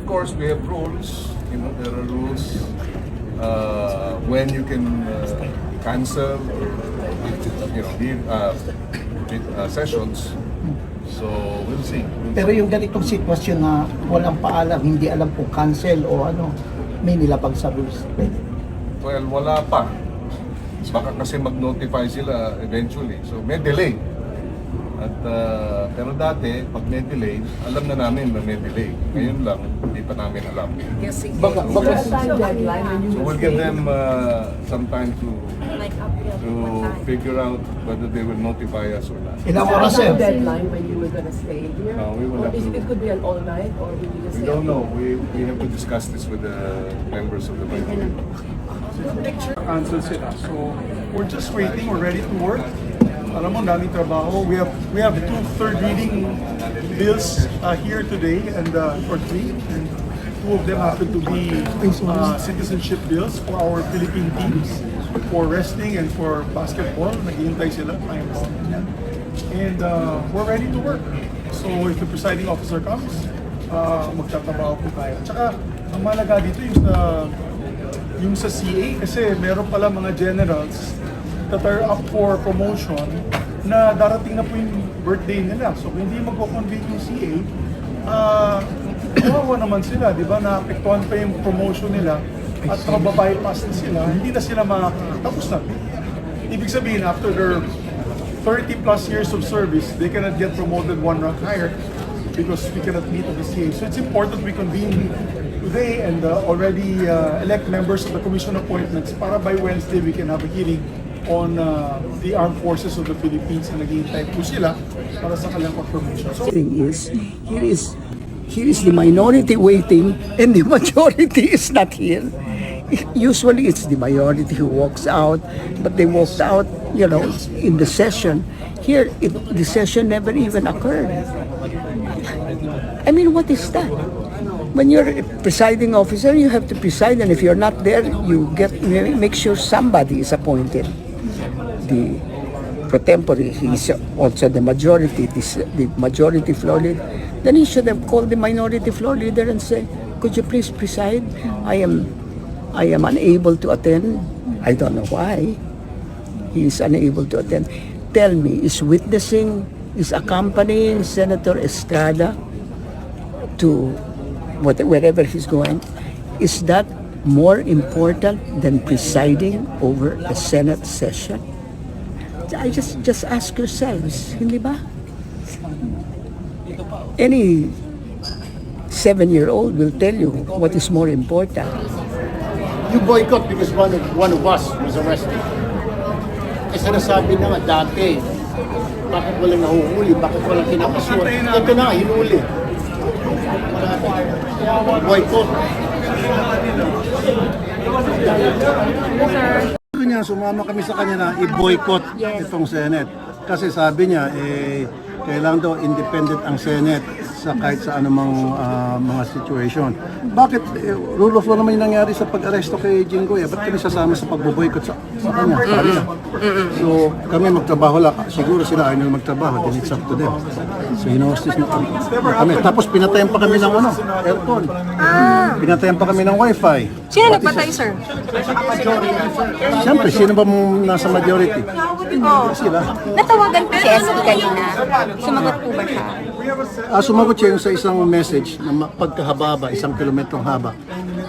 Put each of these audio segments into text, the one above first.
course, we have rules. You know, there are rules when you can cancel or leave sessions. So we'll see. Pero yung ganitong sitwasyon na walang paalam, hindi alam kung cancel o ano, may nilapag sa rules. Well, wala pa. Baka kasi mag-notify sila eventually. So may delay. At pero dati, pag may delay, alam na namin na may delay. Ngayon lang, hindi pa namin alam. Baka So we'll give them some time to figure out whether they will notify us or not. ilang oras, sir? Deadline when you were gonna stay here? No, we will Or have to. it could be an all night, or will you just We stay? don't know. We have to discuss this with the members of the minority. Cancel sila. So, we're just waiting. We're ready to work. Alam mo, daming trabaho. We have two third reading bills here today and or three. And two of them happen to be citizenship bills for our Philippine teams, for wrestling and for basketball. Naghihintay sila. And we're ready to work. So, if the presiding officer comes, magtatrabaho po tayo. Tsaka, ang malaga dito yung sa CA, kasi meron pala mga generals that are up for promotion na darating na po yung birthday nila. So kung hindi magko-convene yung CA, kawawa naman sila, di ba? Naapektuhan pa yung promotion nila at mababypass na sila, hindi na sila tapos na. Ibig sabihin, after their 30 plus years of service, they cannot get promoted one rank higher because we cannot meet the CA. So it's important we convene today and already elect members of the Commission Appointments para by Wednesday we can have a hearing on the armed forces of the Philippines na naghihintay po sila para sa kanilang confirmation. So, Thing is, here is the minority waiting and the majority is not here. Usually it's the minority who walks out, but they walked out, in the session. Here, the session never even occurred. I mean, what is that? When you're a presiding officer, you have to preside, and if you're not there, you make sure somebody is appointed. The pro tempore, he's also the majority, the majority floor leader. Then he should have called the minority floor leader and said, "Could you please preside? I am unable to attend. I don't know why he is unable to attend. Tell me, is accompanying Senator Estrada to wherever he's going, is that more important than presiding over a Senate session?" I just ask yourselves, hindi ba? Any 7-year-old will tell you what is more important. You boycott because one of us was arrested. Eh sinasabi na nga dati, bakit walang nahuhuli, bakit walang kinakasuhan? Ito na, hinuli. Boycott. Gusto niya, sumama kami sa kanya na i-boycott itong Senate. Kasi sabi niya, kailangan daw independent ang Senate sa kahit sa anumang mga situation. Bakit? Rule of law naman yung nangyari sa pag-aresto kay Jinggoy. Ba't kami sasama sa pag-boycott sa kanya? Sabi niya. So kami magtrabaho lang. Siguro sila ayaw nila magtrabaho. Then it's up to them. So hinostis na kami. Tapos pinatayan pa kami ng aircon. Pinatayan pa kami ng wifi. Sino nagpatay, sir? Siyempre, sino ba nasa majority? Sila. Natawagan po si SP kanina. Sumagot po ba siya? Sumagot siya yung sa isang message na pagkahaba, 1 kilometrong haba.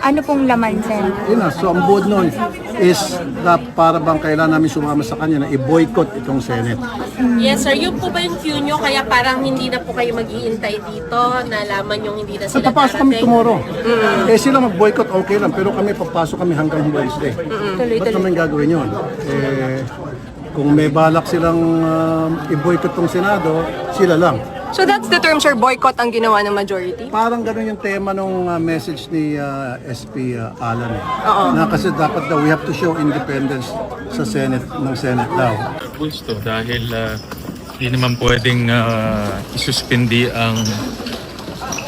Ano pong laman, sir? Yun na, so ang buod nun is na para bang kailangan namin sumama sa kanya na i-boycott itong Senate. Yes sir, yun po ba yung cue nyo? Kaya parang hindi na po kayo mag-iintay dito, nalaman yung hindi na At sila papasok kami darating. tomorrow. Sila mag-boycott, okay lang, pero kami papasok kami hanggang Wednesday. Ba't naman gagawin yun? Kung may balak silang i-boycott tong Senado, sila lang. So that's the term, sir, boycott ang ginawa ng majority? Parang ganun yung tema nung message ni SP Alan. Na kasi dapat daw we have to show independence sa Senate, ng Senate daw. Gusto dahil di naman pwedeng isuspindi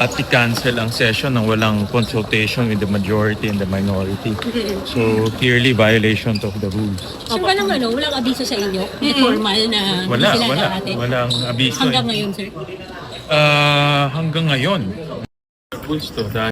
at i-cancel ang session nang walang consultation with the majority and the minority. So clearly violation of the rules. So walang walang abiso sa inyo? Formal na Walang abiso. Hanggang ngayon sir? Hanggang ngayon. Gusto dahil